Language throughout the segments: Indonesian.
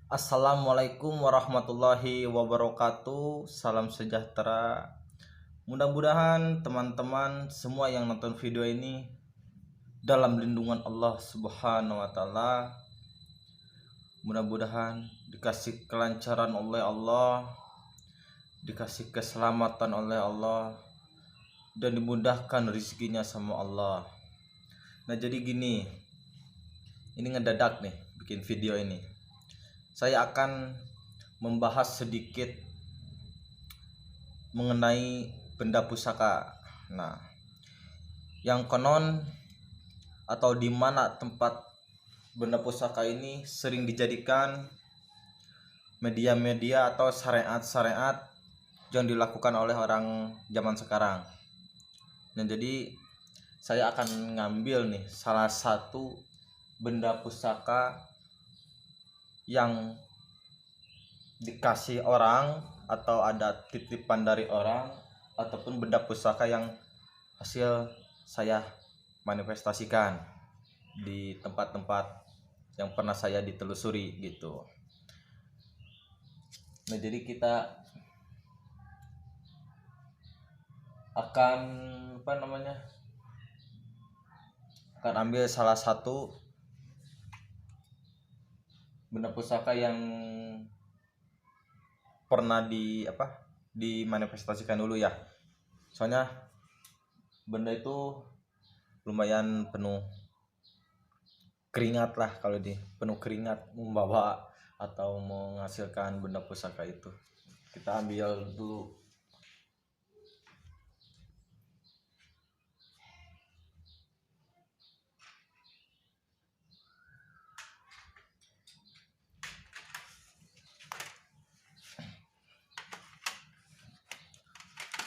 Assalamualaikum warahmatullahi wabarakatuh. Salam sejahtera. Mudah-mudahan teman-teman semua yang nonton video ini dalam lindungan Allah Subhanahu wa taala. Mudah-mudahan dikasih kelancaran oleh Allah, dikasih keselamatan oleh Allah, dan dimudahkan rezekinya sama Allah. Nah, jadi gini. Ini ngedadak nih bikin video ini. Saya akan membahas sedikit mengenai benda pusaka. Nah, yang konon atau di mana tempat benda pusaka ini sering dijadikan media-media atau syariat-syariat yang dilakukan oleh orang zaman sekarang. Nah, jadi saya akan ngambil nih salah satu benda pusaka yang dikasih orang atau ada titipan dari orang ataupun benda pusaka yang hasil saya manifestasikan di tempat-tempat yang pernah saya ditelusuri gitu. Nah, jadi kita akan akan ambil salah satu benda pusaka yang pernah dimanifestasikan dulu ya. Soalnya benda itu lumayan penuh keringat lah, kalau penuh keringat membawa atau menghasilkan benda pusaka itu. Kita ambil dulu.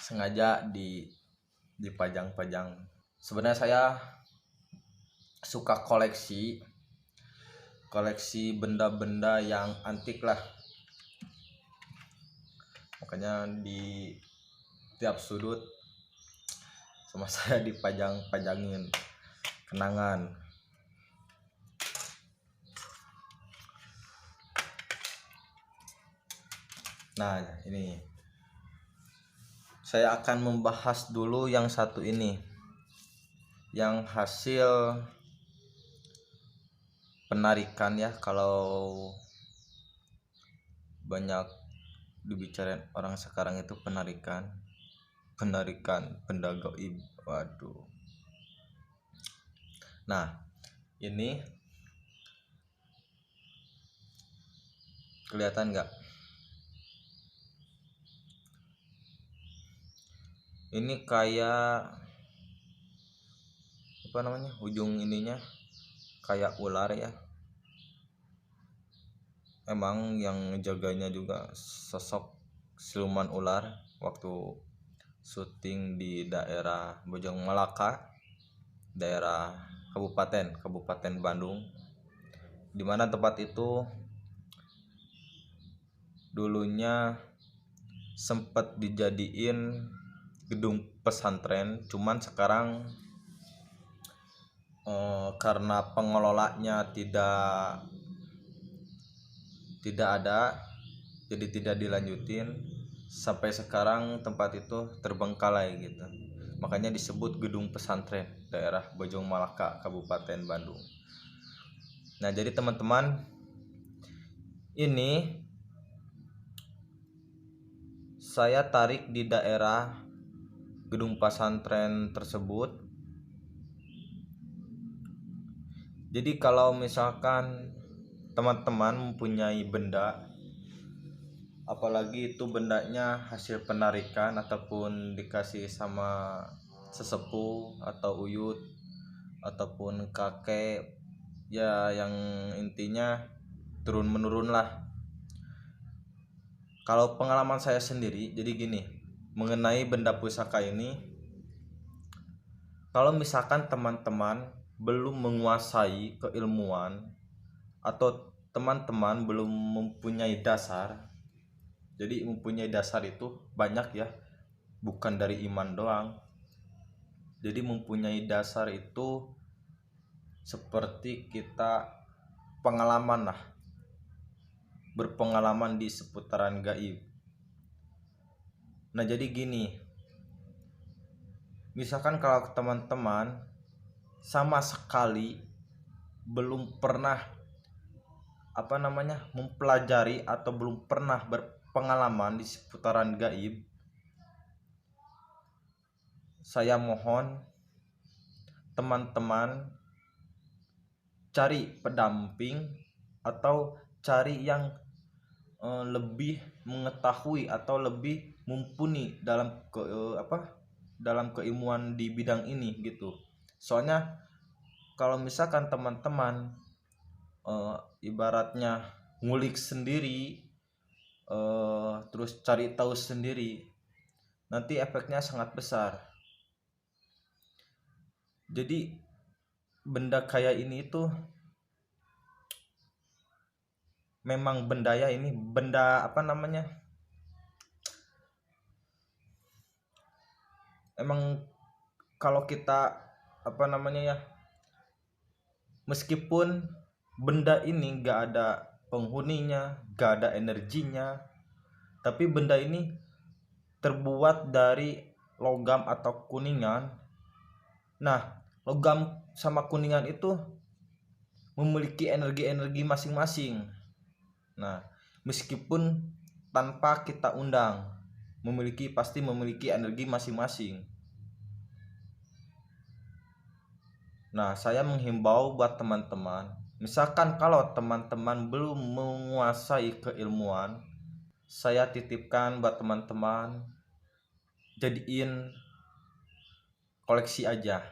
Sengaja dipajang-pajang. Sebenarnya saya suka koleksi benda-benda yang antik lah. Makanya di tiap sudut sama saya dipajangin kenangan. Nah, ini saya akan membahas dulu yang satu ini, yang hasil penarikan ya. Kalau banyak dibicarain orang sekarang itu penarikan benda gaib. Waduh. Nah, ini kelihatan nggak? Ini kayak ujung ininya kayak ular ya. Emang yang jaganya juga sosok siluman ular waktu syuting di daerah Bojong Malaka, daerah Kabupaten Bandung, dimana tempat itu dulunya sempat dijadiin gedung pesantren. Cuman sekarang karena pengelolanya tidak ada, jadi tidak dilanjutin. Sampai sekarang tempat itu terbengkalai gitu. Makanya disebut gedung pesantren daerah Bojong Malaka, Kabupaten Bandung. Nah, jadi teman-teman, ini saya tarik di daerah gedung pesantren tersebut. Jadi kalau misalkan teman-teman mempunyai benda, apalagi itu bendanya hasil penarikan ataupun dikasih sama sesepuh atau uyut ataupun kakek ya, yang intinya turun menurun lah. Kalau pengalaman saya sendiri, jadi gini, mengenai benda pusaka ini, kalau misalkan teman-teman belum menguasai keilmuan atau teman-teman belum mempunyai dasar, jadi mempunyai dasar itu banyak ya, bukan dari iman doang. Jadi mempunyai dasar itu seperti kita pengalaman lah. berpengalaman di seputaran gaib. Nah jadi gini, misalkan kalau teman-teman sama sekali belum pernah mempelajari atau belum pernah berpengalaman di seputaran gaib, saya mohon teman-teman cari pendamping atau cari yang lebih mengetahui atau lebih mumpuni dalam keilmuan di bidang ini gitu. Soalnya kalau misalkan teman-teman ibaratnya ngulik sendiri, terus cari tahu sendiri, nanti efeknya sangat besar. Jadi benda kayak ini itu memang benda emang kalau kita meskipun benda ini gak ada penghuninya, gak ada energinya, tapi benda ini terbuat dari logam atau kuningan. Nah, logam sama kuningan itu memiliki energi-energi masing-masing. Nah, meskipun tanpa kita undang, pasti memiliki energi masing-masing. Nah, saya menghimbau buat teman-teman, misalkan kalau teman-teman belum menguasai keilmuan, saya titipkan buat teman-teman jadiin koleksi aja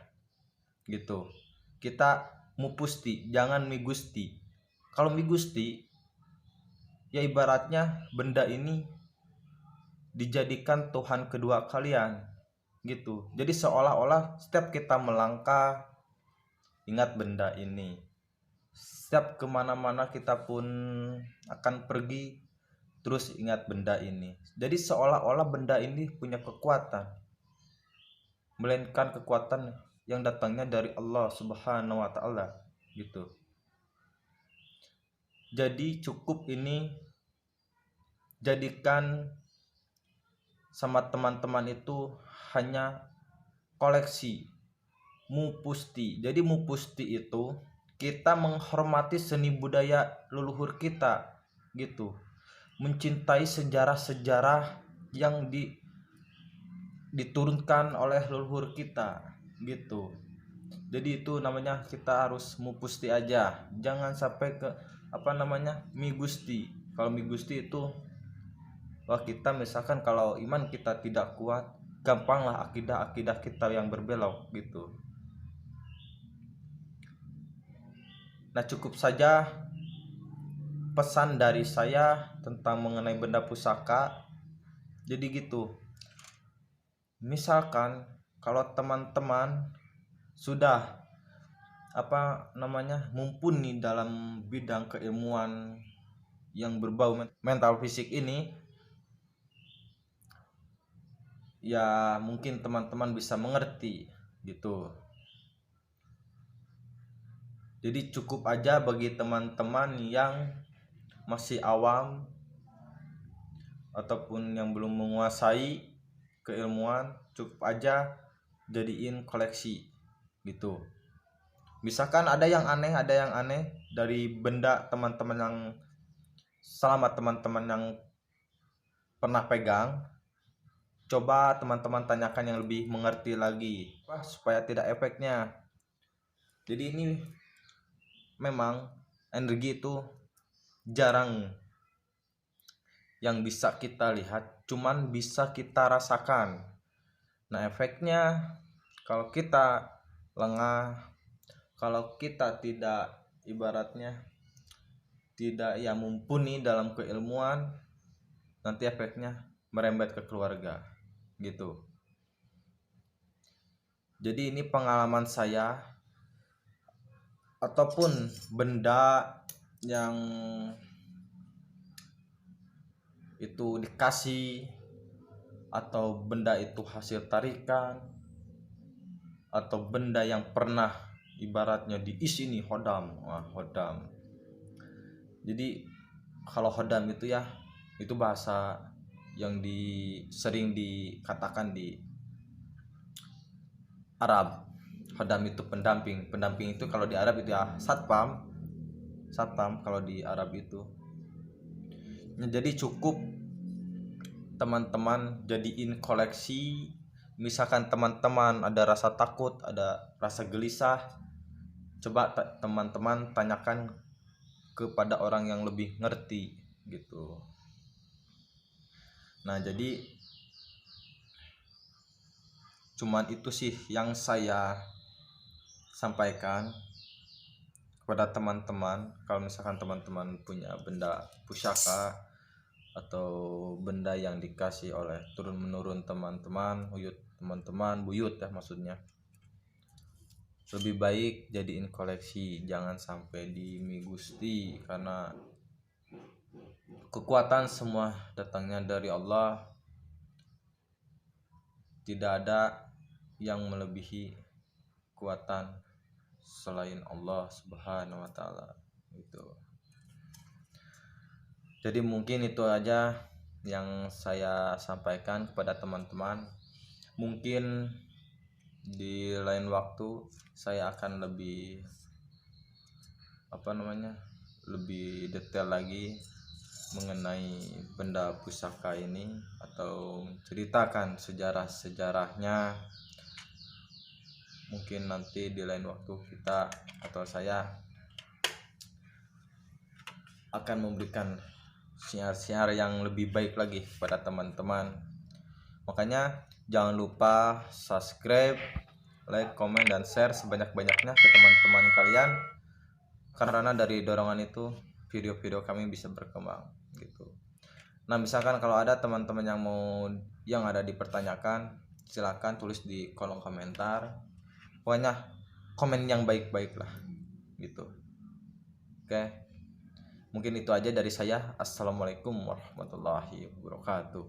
gitu. Kita mupusti, jangan migusti. Kalau migusti ya ibaratnya benda ini dijadikan Tuhan kedua kalian gitu. Jadi seolah-olah setiap kita melangkah ingat benda ini, setiap kemana-mana kita pun akan pergi terus ingat benda ini. Jadi seolah-olah benda ini punya kekuatan, melainkan kekuatan yang datangnya dari Allah Subhanahu wa Ta'ala gitu. Jadi cukup ini jadikan sama teman-teman itu hanya koleksi mupusti. Jadi mupusti itu kita menghormati seni budaya leluhur kita gitu, mencintai sejarah-sejarah yang diturunkan oleh leluhur kita gitu. Jadi itu namanya kita harus mupusti aja, jangan sampai ke migusti. Kalau migusti itu kita misalkan kalau iman kita tidak kuat, gampanglah akidah kita yang berbelok gitu. Nah cukup saja pesan dari saya tentang mengenai benda pusaka. Jadi gitu, misalkan kalau teman-teman sudah mumpuni dalam bidang keilmuan yang berbau mental fisik ini, ya mungkin teman-teman bisa mengerti gitu. Jadi cukup aja bagi teman-teman yang masih awam ataupun yang belum menguasai keilmuan, cukup aja jadiin koleksi gitu. Misalkan ada yang aneh dari benda teman-teman yang pernah pegang, coba teman-teman tanyakan yang lebih mengerti lagi supaya tidak efeknya. Jadi ini memang energi itu jarang yang bisa kita lihat, cuman bisa kita rasakan. Nah efeknya kalau kita lengah, kalau kita tidak mumpuni dalam keilmuan, nanti efeknya merembet ke keluarga gitu. Jadi ini pengalaman saya, ataupun benda yang itu dikasih, atau benda itu hasil tarikan, atau benda yang pernah ibaratnya diisi nih hodam. Jadi Kalau hodam itu ya, itu bahasa yang sering dikatakan di Arab. Hodam itu pendamping. Pendamping itu kalau di Arab itu ya satpam. Satpam kalau di Arab itu. Nah, jadi cukup teman-teman jadiin koleksi. Misalkan teman-teman ada rasa takut, ada rasa gelisah, coba teman-teman tanyakan kepada orang yang lebih ngerti gitu. Nah, jadi cuman itu sih yang saya sampaikan kepada teman-teman. Kalau misalkan teman-teman punya benda pusaka atau benda yang dikasih oleh turun menurun teman-teman, buyut ya maksudnya, lebih baik jadiin koleksi, jangan sampai dimigusti, karena kekuatan semua datangnya dari Allah. Tidak ada yang melebihi kekuatan selain Allah Subhanahu wa taala gitu. Jadi mungkin itu aja yang saya sampaikan kepada teman-teman. Mungkin di lain waktu saya akan lebih lebih detail lagi mengenai benda pusaka ini, atau ceritakan sejarah-sejarahnya. Mungkin nanti di lain waktu kita atau saya akan memberikan siar-siar yang lebih baik lagi kepada teman-teman. Makanya jangan lupa subscribe, like, komen, dan share sebanyak-banyaknya ke teman-teman kalian, karena dari dorongan itu video-video kami bisa berkembang gitu. Nah, misalkan kalau ada teman-teman yang ada dipertanyakan, silakan tulis di kolom komentar. Pokoknya komen yang baik-baik lah gitu. Oke. Mungkin itu aja dari saya. Assalamualaikum warahmatullahi wabarakatuh.